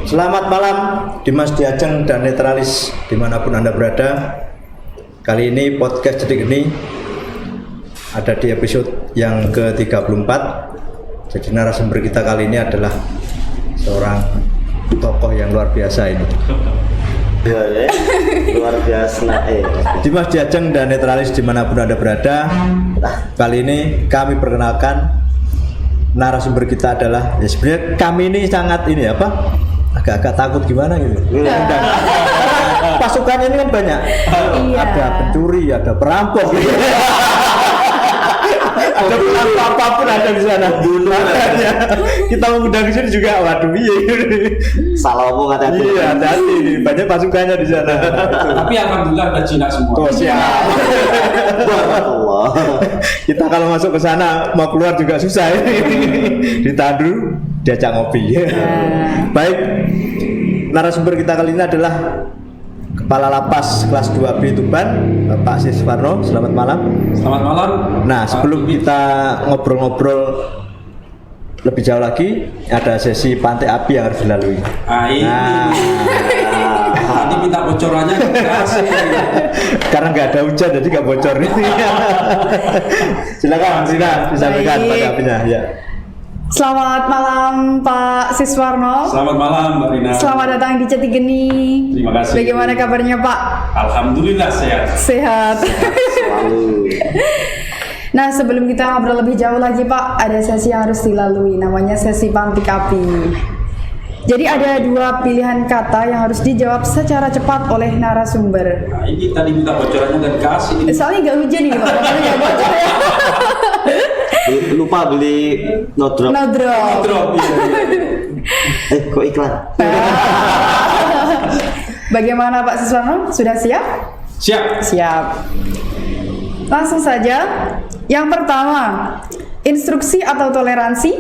Selamat malam Dimas Diajeng dan netralis dimanapun Anda berada. Kali ini podcast Jadi Geni ada di episode yang ke-34. Jadi narasumber kita kali ini adalah seorang tokoh yang luar biasa ini. Ya, luar biasa. Dimas Diajeng dan netralis dimanapun Anda berada. Kali ini kami perkenalkan narasumber kita adalah, ya sebenarnya kami ini sangat ini apa? Agak-agak takut gimana gitu. Pasukannya ini kan banyak. Ada pencuri, ada perampok. Ada perampok apapun ada di sana. Kita mengundang di sini juga, waduh iya. Salah omong hati-hati. Iya, hati-hati. Banyak pasukannya di sana. Tapi alhamdulillah ada Cina semua. Oh, siap. Allah. Kita kalau masuk ke sana mau keluar juga susah. Ditahan dulu, diajak ngopi. Baik. Narasumber kita kali ini adalah Kepala Lapas kelas 2B Tuban, Pak Siswarno. Selamat malam. Selamat malam. Nah, sebelum kita ngobrol-ngobrol lebih jauh lagi, ada sesi pantai api yang harus dilalui. Ini. Nanti minta bocorannya kasih. Karena nggak ada hujan jadi nggak bocor. Silakan Rina disampaikan pantai apinya. Ya. Selamat malam Pak Siswarno. Selamat malam Mbak Rina. Selamat datang di Jati Geni. Terima kasih. Bagaimana kabarnya Pak? Alhamdulillah sehat. Sehat. Selalu. Nah, sebelum kita ngobrol lebih jauh lagi Pak, ada sesi yang harus dilalui, namanya sesi pantik api. Jadi ada dua pilihan kata yang harus dijawab secara cepat oleh narasumber. Nah, ini tadi minta bocorannya dan kasih. Soalnya nggak hujan ini Pak, makanya nggak bocor ya. Lupa beli no drop. No drop. Drop. Kok iklan? Bagaimana Pak Siswarno? Sudah siap? Siap. Siap. Langsung saja. Yang pertama, instruksi atau toleransi?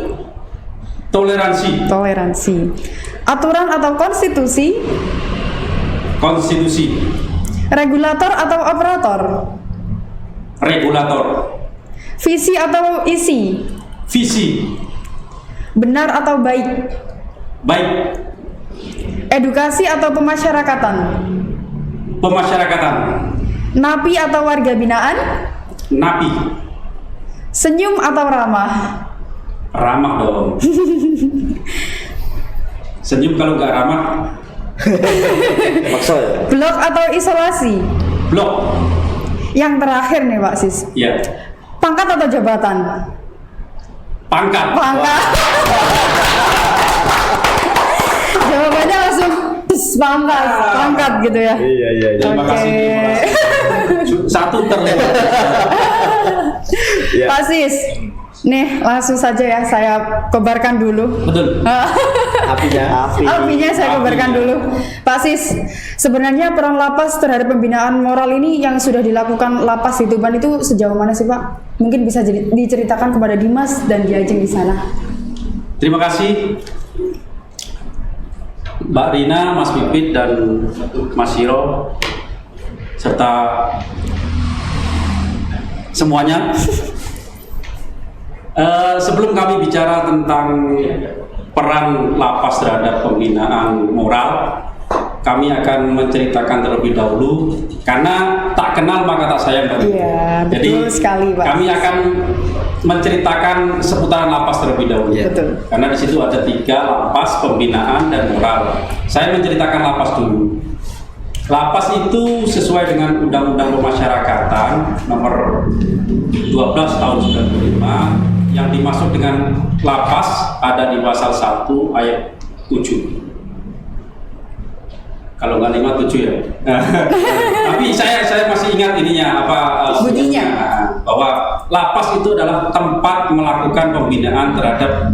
Toleransi. Toleransi. Aturan atau konstitusi? Konstitusi. Regulator atau operator? Regulator. Visi atau isi? Visi. Benar atau baik? Baik. Edukasi atau pemasyarakatan? Pemasyarakatan. Napi atau warga binaan? Napi. Senyum atau ramah? Ramah dong. Senyum kalau nggak ramah. Maksa ya? Blok atau isolasi? Blok. Yang terakhir nih Pak Sis, Ya. pangkat atau jabatan? Pangkat. Pangkat. Jawabannya langsung pangkat, pangkat gitu ya. Iya. Terima kasih. Satu terlewat. Ya. Pak Sis, nih langsung saja ya saya kobarkan dulu. Betul. Apinya saya kobarkan dulu. Pak Sis, sebenarnya peran lapas terhadap pembinaan moral ini yang sudah dilakukan lapas di Tuban itu sejauh mana sih Pak? Mungkin bisa diceritakan kepada Dimas dan Diajeng di sana. Terima kasih Mbak Rina, Mas Pipit dan Mas Hiro serta semuanya. Sebelum kami bicara tentang peran lapas terhadap pembinaan moral, kami akan menceritakan terlebih dahulu karena tak kenal maka tak sayang Mbak Rina. Iya, Jadi betul sekali Pak. kami akan menceritakan seputaran lapas terlebih dahulu. Betul. Karena di situ ada 3 lapas, pembinaan dan moral. Saya menceritakan lapas dulu. Lapas itu sesuai dengan Undang-Undang Pemasyarakatan nomor 12 tahun 95 yang dimaksud dengan lapas ada di pasal 1 ayat 7. Kalau nggak 57 ya. Tapi saya masih ingat ininya bunyinya bahwa lapas itu adalah tempat melakukan pembinaan terhadap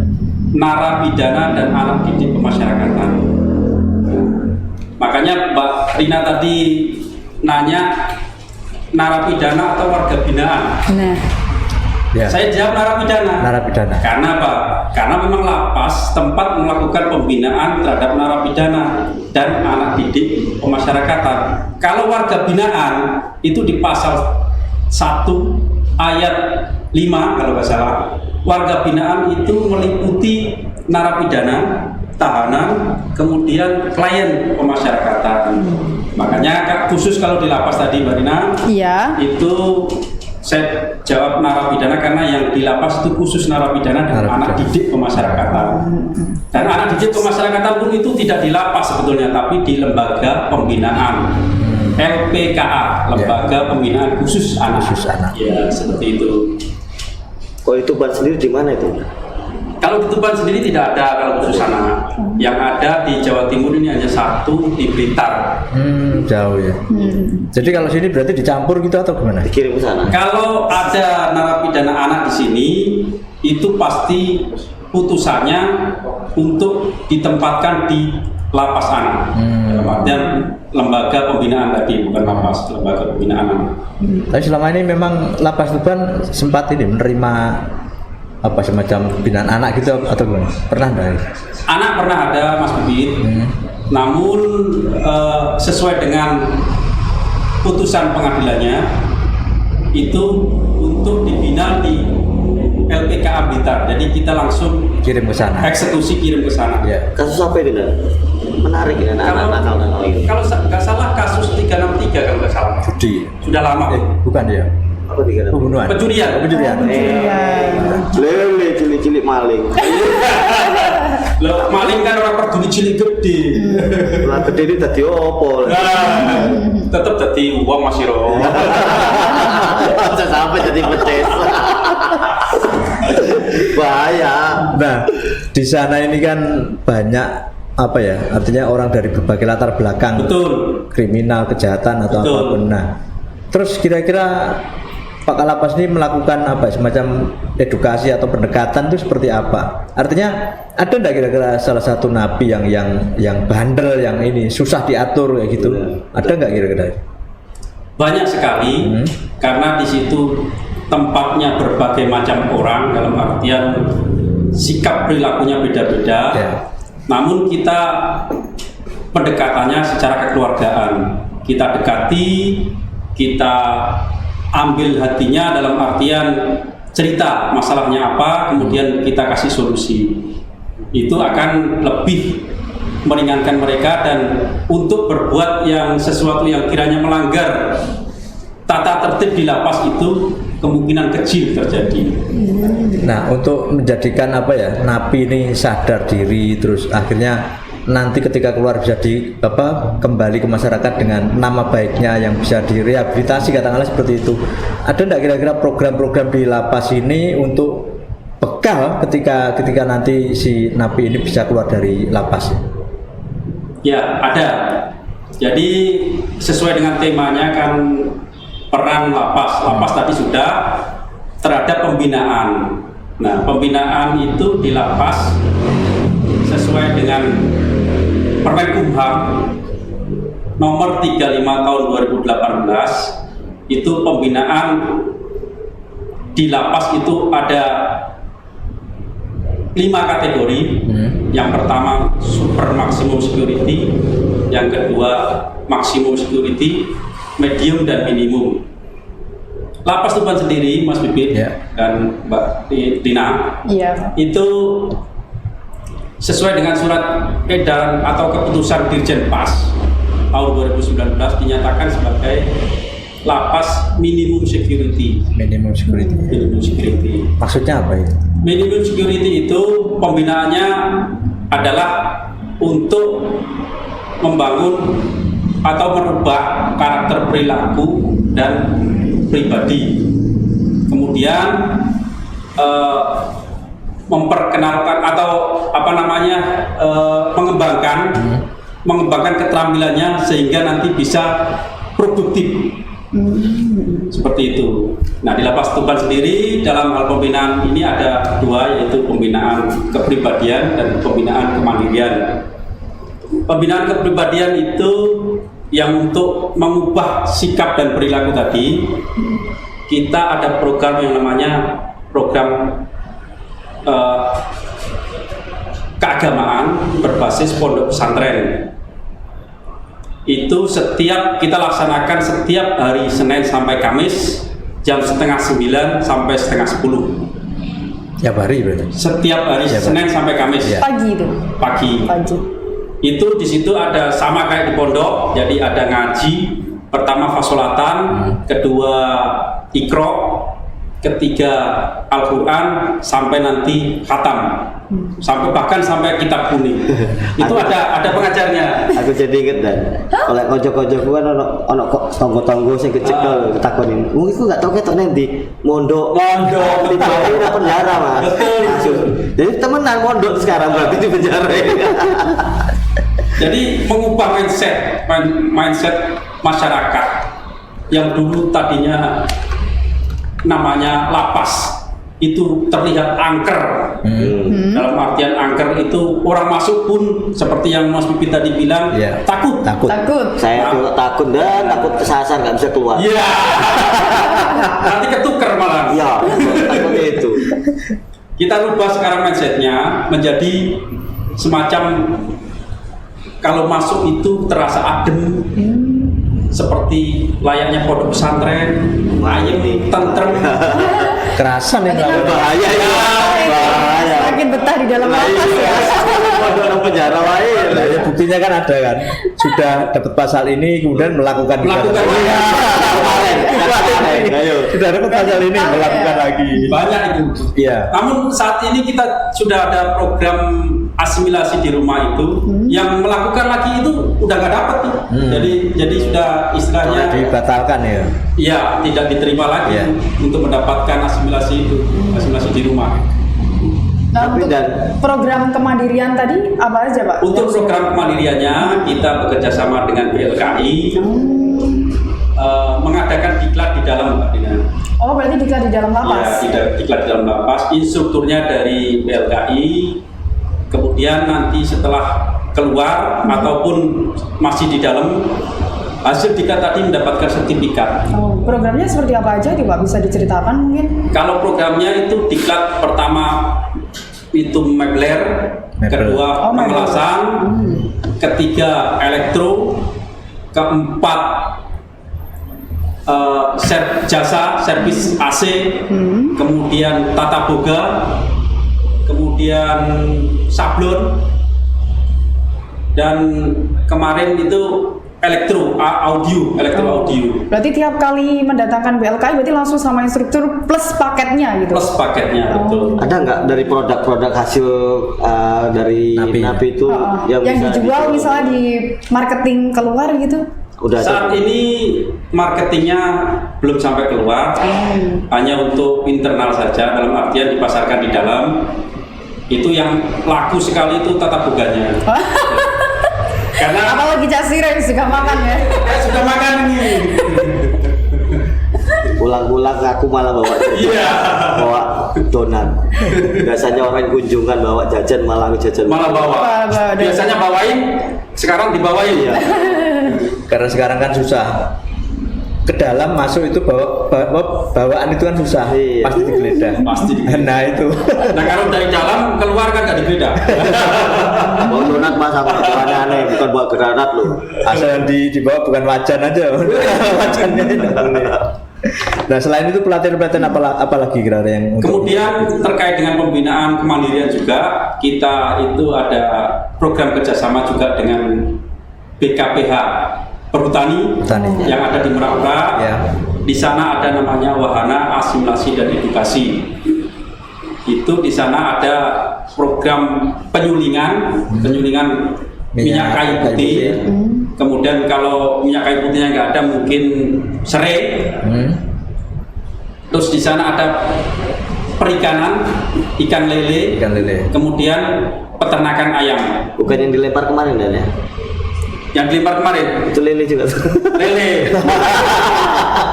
narapidana dan anak didik pemasyarakatan. Makanya Mbak Rina tadi nanya narapidana atau warga binaan. Nah, Ya. Saya jawab narapidana. Narapidana. Karena apa? Karena memang lapas tempat melakukan pembinaan terhadap narapidana dan anak didik pemasyarakatan. Kalau warga binaan itu di pasal 1 ayat 5 kalau nggak salah. Warga binaan itu meliputi narapidana, tahanan, kemudian klien pemasyarakatan. Makanya khusus kalau di lapas tadi Mbak Rina, Iya. itu saya jawab narapidana karena yang di lapas itu khusus narapidana dan anak didik pemasyarakatan. Dan anak didik pemasyarakatan pun itu tidak di lapas sebetulnya, tapi di lembaga pembinaan LPKA, lembaga pembinaan khusus anak. Ya, seperti itu. Kalau itu Tuban sendiri di mana itu? Kalau di Tuban sendiri tidak ada kalau khusus anak. Yang ada di Jawa Timur ini hanya satu di Blitar. Jauh ya. Jadi kalau sini berarti dicampur gitu atau gimana? Dikirim ke sana. Kalau ada narapidana anak di sini, itu pasti putusannya untuk ditempatkan di lapas anak. Dalam artian lembaga pembinaan tadi, bukan lapas, lembaga pembinaan anak. Tapi selama ini memang lapas Tuban sempat ini menerima apa semacam binaan anak gitu atau gimana? Pernah enggak? Anak pernah ada Mas Bibit, namun sesuai dengan putusan pengadilannya itu untuk dibina di LPKA Blitar. Jadi kita langsung Kirim ke sana. eksekusi kirim ke sana. Ya. Kasus apa itu? Menarik ya anak-anak nakal ini. Kalau nggak salah kasus 363 kalau nggak salah. Judi. Sudah lama. Bukan ya. Apa dikira? Pembunuhan. Pencurian. Pencurian. Lele cilik-cilik maling. Loh, maling kan orang peduli cilik gede. Lah gede ini tadi opo? Tetap jadi uang masih roh. Bisa sampai jadi pedes. Bahaya. Nah, di sana ini kan banyak apa ya? Artinya orang dari berbagai latar belakang. Betul. Kriminal, kejahatan atau Betul. apapun. Nah, terus kira-kira Pak Kalapas ini melakukan apa semacam edukasi atau pendekatan itu seperti apa? Artinya ada enggak kira-kira salah satu napi yang bandel, yang ini susah diatur kayak gitu? Ada enggak kira-kira? Banyak sekali karena di situ tempatnya berbagai macam orang, dalam artian sikap perilakunya beda-beda. Ya. Namun kita pendekatannya secara kekeluargaan. Kita dekati, kita ambil hatinya dalam artian cerita masalahnya apa, kemudian kita kasih solusi. Itu akan lebih meringankan mereka dan untuk berbuat yang sesuatu yang kiranya melanggar tata tertib di lapas itu kemungkinan kecil terjadi. Nah, untuk menjadikan apa ya, napi ini sadar diri, terus akhirnya nanti ketika keluar bisa kembali ke masyarakat dengan nama baiknya yang bisa direhabilitasi katakanlah seperti itu. Ada enggak kira-kira program-program di lapas ini untuk bekal ketika nanti si napi ini bisa keluar dari lapas? Ya, ada. Jadi sesuai dengan temanya kan peran lapas. Lapas tadi sudah terhadap pembinaan. Nah, pembinaan itu di lapas sesuai dengan Permenkumham nomor 35 tahun 2018 itu pembinaan di lapas itu ada 5 kategori. Yang pertama super maksimum security, yang kedua maksimum security, medium dan minimum. Lapas Tuban sendiri, Mas Bibit dan Mbak Dina, itu sesuai dengan surat edaran atau keputusan Dirjen Pas tahun 2019 dinyatakan sebagai lapas minimum security. Minimum security. Minimum security. Maksudnya apa itu? Minimum security itu pembinaannya adalah untuk membangun atau merubah karakter perilaku dan pribadi. Kemudian memperkenalkan atau mengembangkan keterampilannya sehingga nanti bisa produktif. Seperti itu. Nah, di lapas Tuban sendiri dalam hal pembinaan ini ada 2, yaitu pembinaan kepribadian dan pembinaan kemandirian. Pembinaan kepribadian itu yang untuk mengubah sikap dan perilaku tadi, kita ada program yang namanya program keagamaan berbasis pondok pesantren. Itu kita laksanakan setiap hari Senin sampai Kamis jam 8:30 sampai 8:30. Tiap hari berarti. Setiap hari Setiap Senin sampai Kamis. Ya. Pagi itu. Pagi. Itu di situ ada sama kayak di pondok, jadi ada ngaji, pertama fasolatan, kedua Iqra, ketiga Al-Quran, sampai nanti khatam, bahkan sampai kitab kuning. Itu ada pengajarnya. Aku jadi inget dan oleh kocok-kocok kan ono kok tonggo-tonggo sing kecekel takoni. Mungkin aku enggak tahu ketok nanti mondok di bawah penjara Mas. Betul. Jadi temenan mondok sekarang berarti di penjara. Jadi mengubah mindset masyarakat yang dulu tadinya namanya lapas itu terlihat angker. Dalam artian angker itu orang masuk pun seperti yang Mas Pipit tadi bilang, takut. Saya juga takut dan takut kesasar nggak bisa keluar. Iya. Nanti ketuker malah. Iya, takut itu. Kita rubah sekarang mindsetnya menjadi semacam kalau masuk itu terasa adem, seperti layaknya pondok pesantren, ayem, tentrem. Kerasan ya kalau Bahaya ya. Bahaya. Makin betah di dalam lapas ya. Mondok penjara lain. Nah, ya buktinya kan ada kan, sudah dapat pasal ini kemudian melakukan Ayo. sudah dapat pasal ini melakukan lagi. Banyak itu. Iya. Namun saat ini kita sudah ada program asimilasi di rumah itu, yang melakukan lagi itu udah nggak dapat tuh. Jadi sudah istilahnya Dibatalkan ya. iya, tidak diterima lagi untuk mendapatkan asimilasi itu, asimilasi di rumah. Nah, Tapi untuk dan- program kemandirian tadi apa aja Pak? Untuk program kemandiriannya kita bekerja sama dengan BLKI, mengadakan diklat di dalam Mbak Dina. Oh berarti diklat di dalam lapas? Ya, diklat di dalam lapas. Instrukturnya dari BLKI. Kemudian nanti setelah keluar ataupun masih di dalam, hasil diklat tadi mendapatkan sertifikat. Oh, programnya seperti apa aja nih Pak? Bisa diceritakan mungkin? Kalau programnya itu diklat pertama itu mebler, kedua pengelasan, ketiga elektro, keempat jasa servis AC, kemudian tata boga, kemudian sablon, dan kemarin itu elektro audio. Berarti tiap kali mendatangkan BLKI berarti langsung sama instruktur plus paketnya gitu? Plus paketnya, betul. Ada nggak dari produk-produk hasil dari napi itu yang bisa dijual misalnya di marketing keluar gitu? Udah Saat ini marketingnya belum sampai keluar, hanya untuk internal saja, dalam artian dipasarkan di dalam. Itu yang laku sekali itu tata boganya. Karena Apalagi Cak Sira yang suka makan ya? sudah makan ini. pulang-pulang aku malah bawa bawa donat. Biasanya orang kunjungan bawa jajan malah jajan. Malah bawa. Biasanya bawain, sekarang dibawain ya. Karena sekarang kan susah. Ke dalam masuk itu bawaan itu kan susah. Iya. Pasti digeledah. Pasti digeledah. Nah itu. Nah kalau dari dalam keluar kan nggak digeledah. Bawa donat mas sama aneh bukan bawa granat loh. Asal dibawa bukan wajan aja. Wajannya itu. Nah selain itu pelatihan apa lagi kira-kira yang Kemudian terkait dengan pembinaan kemandirian juga, kita itu ada program kerjasama juga dengan BKPH Perhutani yang ada di Merak. Ya. Di sana ada namanya Wahana Asimilasi dan Edukasi. Itu di sana ada program penyulingan minyak kayu putih. Kemudian kalau minyak kayu putihnya nggak ada, mungkin serai. Terus di sana ada perikanan, ikan lele. Kemudian peternakan ayam. Bukan yang dilempar kemarin dan ya? Yang dilempar kemarin Itu lele juga.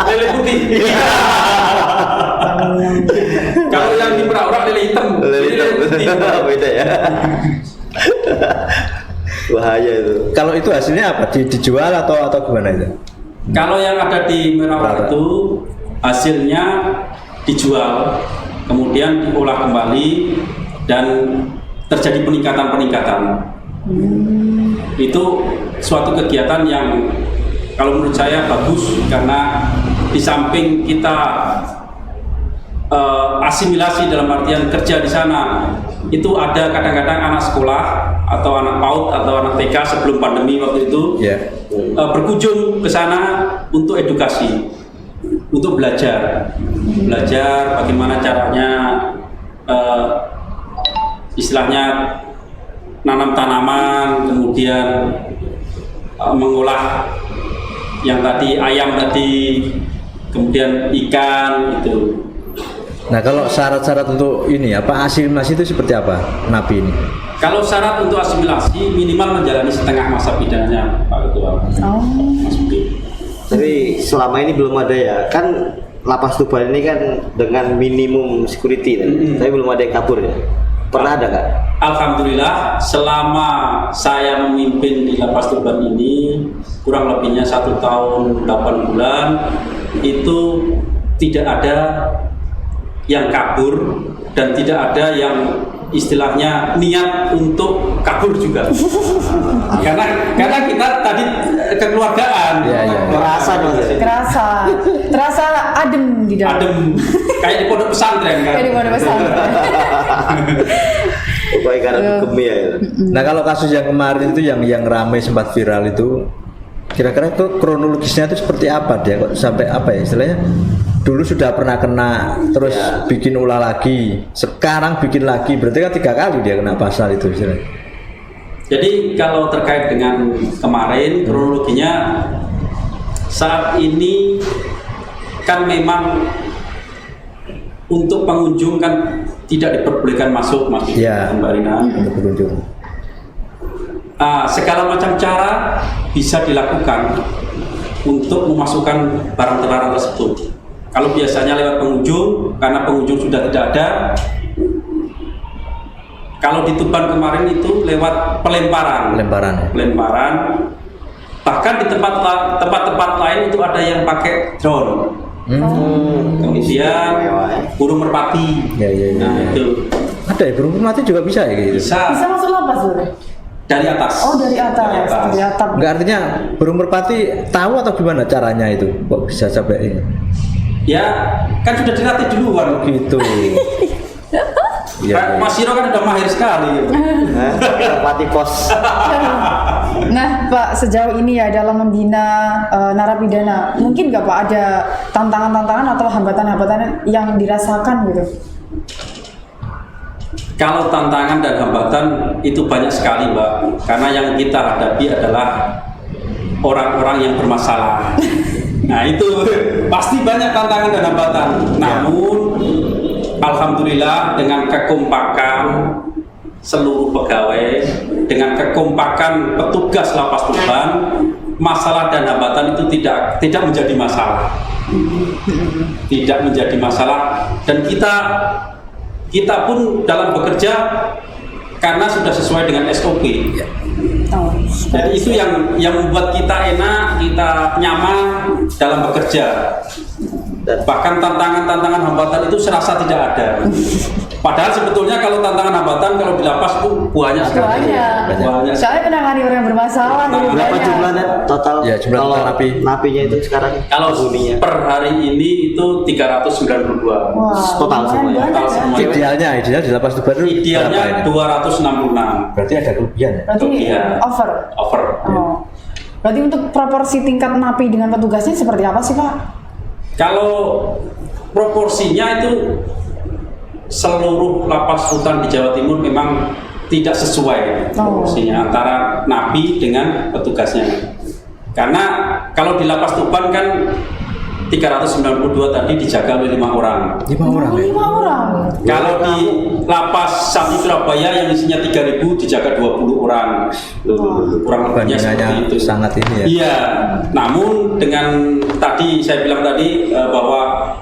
lele putih. Kalau yang di Merak lele hitam. Ini lele putih. Beda ya. Bahaya itu. Kalau itu hasilnya apa? Dijual atau gimana itu? Kalau yang ada di Merak itu hasilnya dijual, kemudian diolah kembali dan terjadi peningkatan. Itu suatu kegiatan yang kalau menurut saya bagus, karena di samping kita asimilasi dalam artian kerja di sana. Itu ada kadang-kadang anak sekolah atau anak PAUD atau anak TK sebelum pandemi waktu itu berkunjung ke sana untuk edukasi, untuk belajar bagaimana caranya istilahnya nanam tanaman, kemudian mengolah yang tadi ayam tadi, kemudian ikan itu. Nah, kalau syarat-syarat untuk ini apa asimilasi itu seperti apa napi ini? Kalau syarat untuk asimilasi minimal menjalani setengah masa pidananya, Pak Ketua. Mas Budi. Tapi selama ini belum ada ya, kan Lapas Tuban ini kan dengan minimum security, tapi belum ada yang kabur ya. Pernah ada nggak? Alhamdulillah, selama saya memimpin di Lapas Tuban ini kurang lebihnya 1 tahun 8 bulan itu tidak ada yang kabur dan tidak ada yang istilahnya niat untuk kabur juga. karena kita tadi kekeluargaan. Terasa adem di dalam. Adem kayak di pondok pesantren kan. Kayak di pondok pesantren. Pokoknya karena kemi ya. Nah, kalau kasus yang kemarin itu yang ramai sempat viral itu, kira-kira itu kronologisnya itu seperti apa dia kok sampai apa ya istilahnya? Dulu sudah pernah kena, terus bikin ulah lagi, sekarang bikin lagi, berarti kan 3 kali dia kena pasal itu istilahnya. Jadi kalau terkait dengan kemarin kronologinya saat ini kan memang untuk pengunjung kan tidak diperbolehkan masuk, Mas Mbak Rina. Untuk pengunjung. Segala macam cara bisa dilakukan untuk memasukkan barang terlarang tersebut. Kalau biasanya lewat pengunjung, karena pengunjung sudah tidak ada. Kalau di Tuban kemarin itu lewat pelemparan. Bahkan di tempat-tempat lain itu ada yang pakai drone. Kemudian burung merpati. Itu. Ada ya burung merpati juga bisa ya gitu. Bisa masuk lapas dulu. Dari atas. Oh, dari atap. Enggak, artinya burung merpati tahu atau gimana caranya itu kok bisa sampai ini? Ya, kan sudah dilatih duluan gitu. Ya, Mas Siro kan udah mahir sekali. Merpati pos. Nah, Pak, sejauh ini ya dalam membina narapidana, mungkin nggak Pak ada tantangan-tantangan atau hambatan-hambatan yang dirasakan gitu? Kalau tantangan dan hambatan itu banyak sekali, Mbak. Karena yang kita hadapi adalah orang-orang yang bermasalah. Nah, itu pasti banyak tantangan dan hambatan. Namun alhamdulillah dengan kekompakan seluruh pegawai, dengan kekompakan petugas Lapas Tuban, masalah dan hambatan itu tidak menjadi masalah. Tidak menjadi masalah, dan kita pun dalam bekerja karena sudah sesuai dengan SOP. Jadi itu yang membuat kita enak, kita nyaman dalam bekerja. Dan bahkan tantangan-tantangan hambatan itu serasa tidak ada. Padahal sebetulnya kalau tantangan hambatan kalau di lapas itu banyak sekali. Banyak. Saya menangani orang yang bermasalah. Berapa jumlahnya total? Ya, jumlah napinya itu sekarang? Kalau per hari ini itu 392. Total semua. Idealnya di Lapas Tuban itu idealnya 266. Berarti ada kelebihan ya? Berarti over. Oh. Berarti untuk proporsi tingkat napi dengan petugasnya seperti apa sih, Pak? Kalau proporsinya itu seluruh lapas rutan di Jawa Timur memang tidak sesuai proporsinya antara napi dengan petugasnya. Karena kalau di Lapas Tuban kan 392 tadi dijaga oleh 5 orang. 5 orang. Kalau di Lapas Sati Surabaya yang isinya 3.000 dijaga 20 orang. Kurang lebihnya seperti itu. Sangat ini ya. Iya. Namun dengan tadi saya bilang tadi bahwa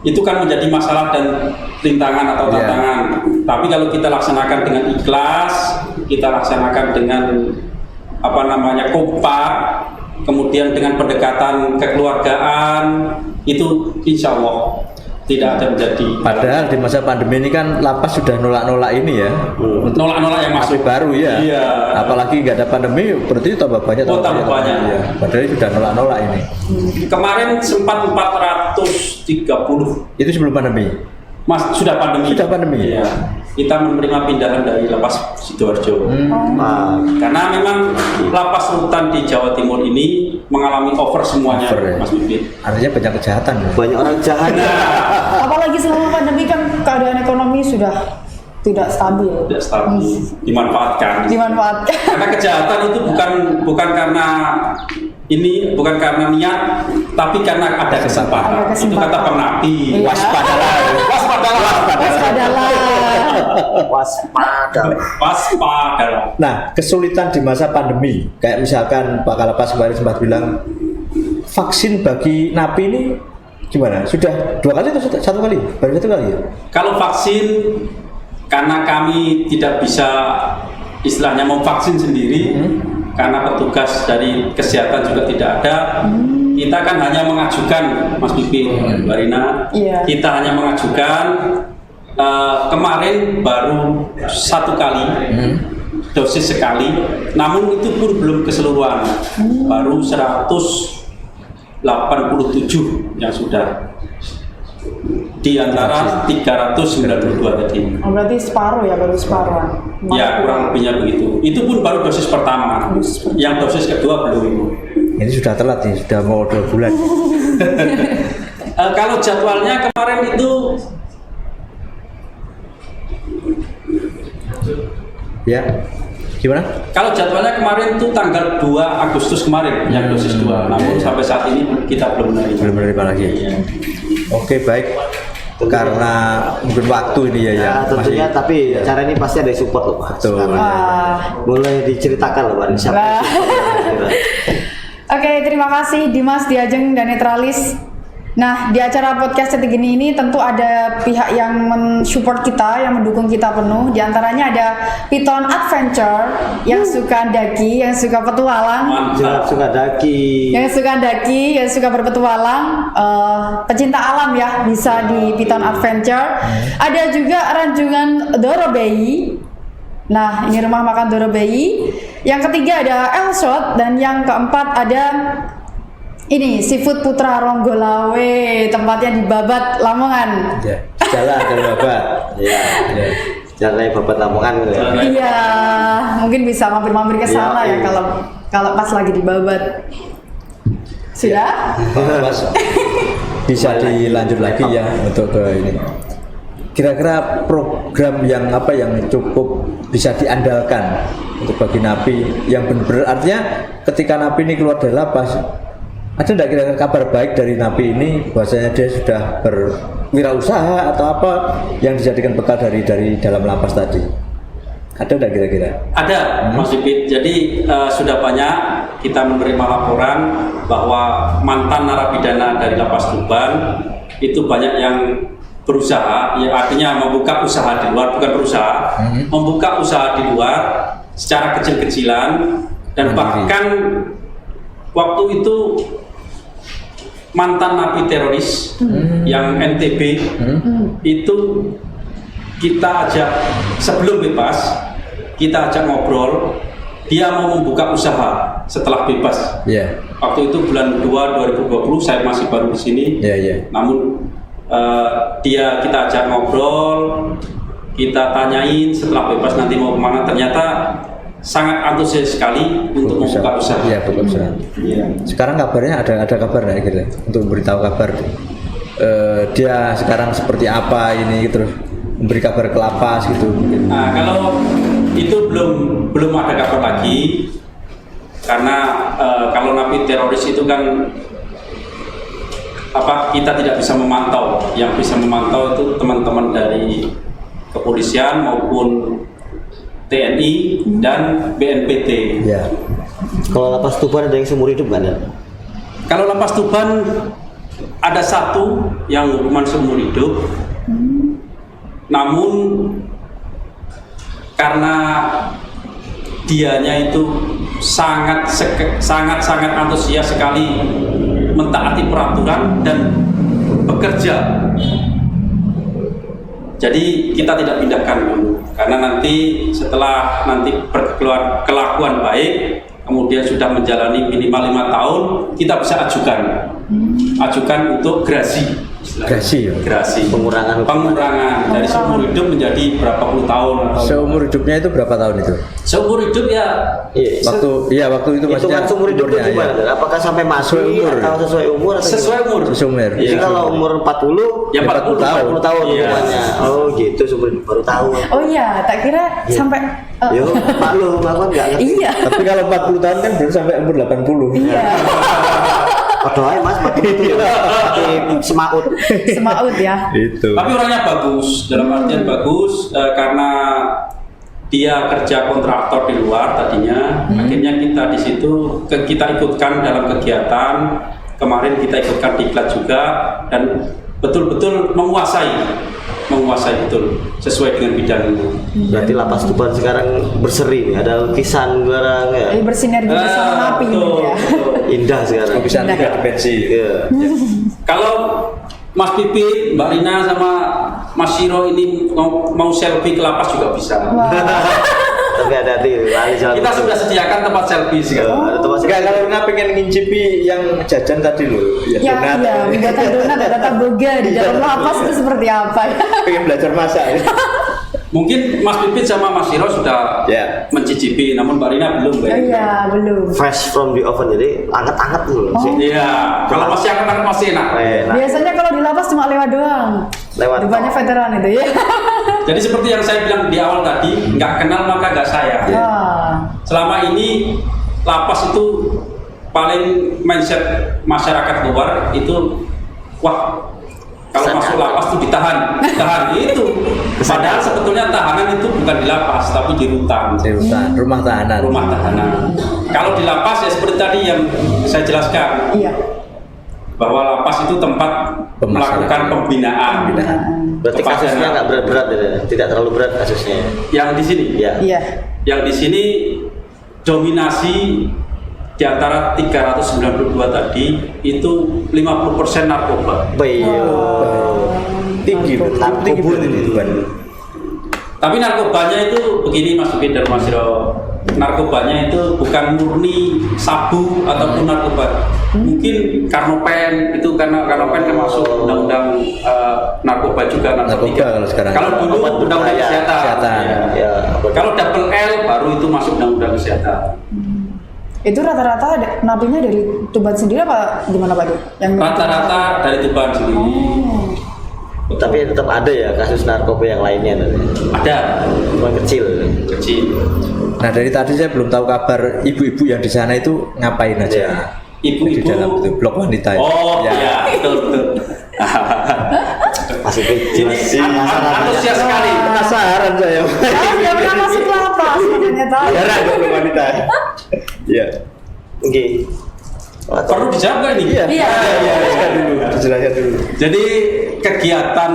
itu kan menjadi masalah dan rintangan atau tantangan. Tapi kalau kita laksanakan dengan ikhlas, kita laksanakan dengan kompak, kemudian dengan pendekatan kekeluargaan, itu insya Allah tidak ada menjadi. Padahal di masa pandemi ini kan lapas sudah nolak-nolak ini ya, nolak-nolak yang masuk baru ya. Iya. Apalagi nggak ada pandemi, berarti tambah banyak. Tambah banyak. Ya. Padahal sudah nolak-nolak ini. Kemarin sempat 430. Itu sebelum pandemi. Sudah pandemi. Sudah pandemi. Iya. Kita menerima pindahan dari Lapas Sidoarjo. Karena memang lapas rutan di Jawa Timur ini mengalami over semuanya, Over, ya. Mas Bibit. Artinya banyak kejahatan. Banyak orang jahat. Apalagi selama pandemi kan keadaan ekonomi sudah tidak stabil. Tidak stabil, dimanfaatkan. Karena kejahatan itu bukan karena niat, tapi karena ada kesempatan. Ada Itu kata Bang Nabi. Iya. Waspadalah. Waspadalah. Nah, kesulitan di masa pandemi, kayak misalkan Pak Kalapas kemarin sempat bilang, vaksin bagi napi ini gimana? Sudah 2 kali atau 1 kali? Baru 1 kali ya? Kalau vaksin, karena kami tidak bisa istilahnya memvaksin sendiri, karena petugas dari kesehatan juga tidak ada, kita kan hanya mengajukan, Mas Bibi, Mbak Rina, Iya. kita hanya mengajukan. Kemarin baru 1 kali, dosis sekali, namun itu pun belum keseluruhan, baru 187 yang sudah di antara 392 tadi. Oh, berarti separuh ya, baru separuhan. Ya, kurang lebihnya begitu. Itu pun baru dosis pertama. Yang dosis kedua belum. Ini sudah telat nih, sudah mau 2 bulan. Kalau jadwalnya kemarin itu Ya, gimana? Kalau jadwalnya kemarin itu tanggal 2 Agustus kemarin yang dosis 2. Namun sampai saat ini kita belum Belum menerima lagi. Iya. Oke, baik. Karena mungkin waktu ini ya, Ya, tentunya, masih- tapi cara ini pasti ada support loh, Pak. Betul. Sekarang. Wah. Mulai diceritakan loh, Pak. Siapa Lah. yang support? Oke, terima kasih Dimas, Diajeng, dan Netralis. Nah, di acara podcast Detik Geni ini tentu ada pihak yang mensupport kita, yang mendukung kita penuh. Di antaranya ada Piton Adventure yang suka daki, yang suka petualang, Jangan suka daki. yang suka berpetualang, pecinta alam ya, bisa di Piton Adventure. Ada juga ranjungan Dorobei. Nah, ini rumah makan Dorobei. Yang ketiga ada Elshot, dan yang keempat ada ini Seafood Putra Ronggolawe, tempatnya di Babat, Lamongan. Ya, jalan Babat. Iya. Ya. Jalan Babat Lamongan gitu ya. Iya, mungkin bisa mampir-mampir ke sana Iya, ya iya. kalau pas lagi di Babat. Sudah? Mas, bisa dilanjut lagi ya untuk ke ini. Kira-kira program yang apa yang cukup bisa diandalkan untuk bagi napi yang benar-benar, artinya ketika napi ini keluar dari lapas, ada tidak kira-kira kabar baik dari napi ini bahwasanya dia sudah berwirausaha atau apa yang dijadikan bekal dari dalam lapas tadi? Ada tidak kira-kira? Ada, Mas Dipit. Jadi sudah banyak kita menerima laporan bahwa mantan narapidana dari Lapas Tuban itu banyak yang berusaha, ya artinya membuka usaha di luar, bukan berusaha, membuka usaha di luar secara kecil-kecilan, dan bahkan waktu itu mantan napi teroris yang NTB itu kita ajak sebelum bebas, kita ajak ngobrol, dia mau membuka usaha setelah bebas. Ya. Waktu itu bulan 2 2020, saya masih baru di sini. Ya, ya. Namun kita ajak ngobrol, kita tanyain setelah bebas nanti mau kemana. Ternyata sangat antusias sekali untuk membuka usaha. Iya, buka usaha. Iya. Sekarang kabarnya ada kabar nggak kira untuk memberitahu kabar dia sekarang seperti apa ini, terus memberi kabar ke lapas gitu mungkin. Nah, kalau itu belum ada kabar lagi, karena kalau napi teroris itu kan kita tidak bisa memantau. Yang bisa memantau itu teman-teman dari kepolisian maupun TNI dan BNPT. Ya. Kalau Lapas Tuban ada yang seumur hidup nggak ada? Kalau Lapas Tuban ada satu yang hukuman seumur hidup, namun karena dianya itu sangat antusias sekali mentaati peraturan dan bekerja. Jadi kita tidak pindahkan dulu, karena nanti setelah berkelakuan baik, kemudian sudah menjalani minimal 5 tahun, kita bisa ajukan untuk gerasi. Gerasi ya? Gerasi. Pengurangan dari seumur hidup menjadi berapa puluh tahun atau Seumur hidupnya itu berapa tahun itu? seumur hidup ya Iya. Waktu itu Itu maksudnya kan seumur hidup itu umurnya, gimana? ya. Apakah sampai mati Sesuai umur. atau sesuai umur atau sesuai umur. Seumur. Jadi Iya. kalau umur 40 Ya 40 tahun. 40 tahun Iya. hukumannya. Oh gitu, seumur hidup baru tahu. Oh iya, tak kira sampai Yo, maklum, aku kan nggak ngerti. iya. Tapi kalau 40 tahun kan belum sampai umur 80. Iya. Padahal aja mas, 40 itu semaut. Semaut ya. Itu. Tapi orangnya bagus, dalam artian bagus karena dia kerja kontraktor di luar tadinya. Akhirnya kita di situ kita ikutkan dalam kegiatan. Kemarin kita ikutkan diklat juga dan betul-betul menguasai betul sesuai dengan bidangnya. Berarti lapas Tuban sekarang berseri nih, ada lukisan barang ya. Jadi bersinergi bersama napi gitu ya. Indah sekarang. Bisa Indah. tidak dimensi. Iya. Kalau Mas Pipit, Mbak Rina sama Mas Siro ini mau selfie ke lapas juga bisa. Tapi hati-hati, lali jalan. Kita sudah sediakan tempat selfie sekarang. Ada tempat Enggak, kalau Rina pengen ngincipi yang jajan tadi loh. Ya, iya, pembuatan donat dan tata boga di dalam lapas itu seperti apa ya? Pengen belajar masak. Ya. Mungkin Mas Pipit sama Mas Siro sudah Ya. mencicipi, namun Mbak Rina belum. Oh iya, belum. fresh from the oven, jadi anget-anget dulu. Iya, kalau masih akan masih enak. Enak. Biasanya kalau di lapas cuma lewat doang. Lewat. Rupanya veteran itu ya. Jadi seperti yang saya bilang di awal tadi, nggak kenal maka nggak sayang. Wah. Selama ini lapas itu paling mindset masyarakat luar itu, wah kalau masuk lapas itu ditahan itu. Padahal sebetulnya tahanan itu bukan di lapas tapi di rutan. Di rutan, rumah tahanan. Rumah tahanan. Kalau di lapas ya seperti tadi yang saya jelaskan Iya. bahwa lapas itu tempat melakukan pembinaan. Berarti Kepada kasusnya nggak berat-berat ya? Tidak terlalu berat kasusnya. Yang di sini, Ya. Iya. yang di sini dominasi di antara 392 tadi itu 50% narkoba. Bayo. Tinggi, tinggi berarti itu kan. Tapi narkobanya itu begini Mas Ubin dan Mas Siro. Narkobanya itu bukan murni sabu ataupun narkoba. Mungkin karnopen itu karena karnopen kan masuk undang-undang narkoba juga Narkoba kalau sekarang. Kalau dulu Obat undang-undang berbahaya. kesehatan. Kesehatan. Ya. Ya. Kalau double L baru itu masuk undang-undang kesehatan. Itu rata-rata napinya dari Tuban sendiri apa gimana Pak? Yang Rata-rata dari Tuban sendiri. Tapi tetap ada ya kasus narkoba yang lainnya. Ada Cuma kecil. kecil. Nah dari tadi saya belum tahu kabar ibu-ibu yang di sana itu ngapain aja. Iya. Di dalam itu blok wanita. itu. Oh ya, betul betul. Masih kecil. Ini antusias sekali. Penasaran saya. saya nggak pernah masuk lapas, makanya tahu. Ya ada blok wanita. Iya. Oke. Perlu dijawab nggak ini? Iya. Dijelaskan dulu. Dijelaskan dulu. Jadi kegiatan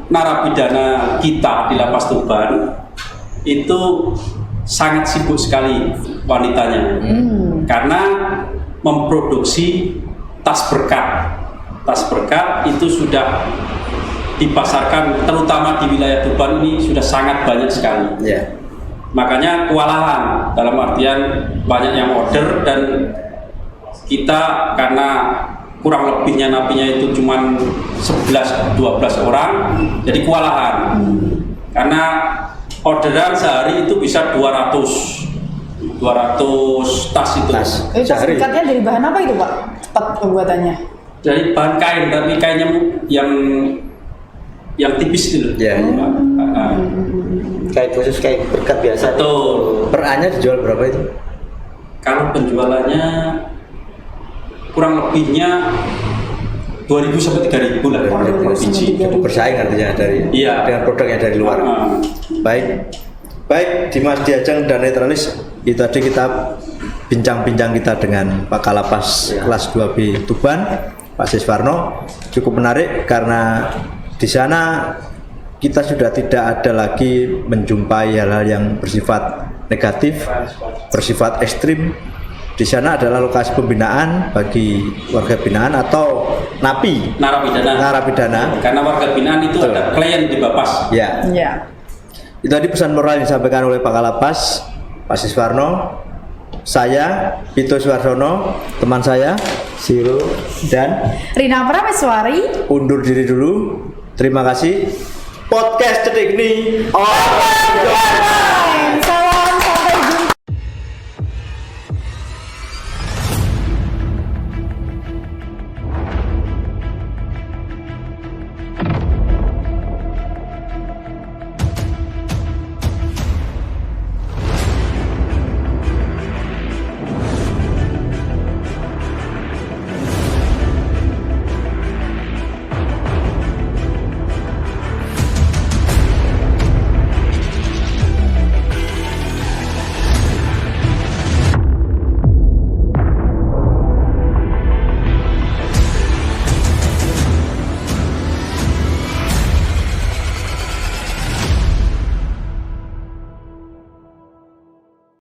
narapidana kita di Lapas Tuban itu sangat sibuk sekali wanitanya, karena memproduksi tas berkat. Tas berkat itu sudah dipasarkan, terutama di wilayah Tuban ini sudah sangat banyak sekali. Iya. Makanya kewalahan dalam artian banyak yang order dan kita karena kurang lebihnya napinya itu cuma 11-12 orang, jadi kewalahan. Karena orderan sehari itu bisa 200 tas itu. Tas. Itu tas Sehari. berkatnya dari bahan apa itu Pak? Cepat pembuatannya. Dari bahan kain, tapi kainnya yang tipis itu. Iya. Kayak khusus kayak berkat biasa. Betul. Per A-nya dijual berapa itu? Kalau penjualannya kurang lebihnya 2.000 sampai 3.000 lah per 2.000 biji. sampai 3.000. Cukup bersaing artinya dari Iya. dengan produk yang dari luar. Baik, baik Dimas Diajeng dan Netralis, itu tadi kita bincang-bincang kita dengan Pak Kalapas kelas 2B Tuban, Pak Siswarno, cukup menarik karena di sana kita sudah tidak ada lagi menjumpai hal-hal yang bersifat negatif, bersifat ekstrim. Di sana adalah lokasi pembinaan bagi warga binaan atau napi, narapidana. Karena warga binaan itu Betul. ada klien di Bapas. Ya. Iya. Itu tadi pesan moral yang disampaikan oleh Pak Kalapas, Pak Siswarno, saya Pito Suarsono, teman saya Siro. dan Rina Prameswari. undur diri dulu. Terima kasih. Podcast Cedik ini.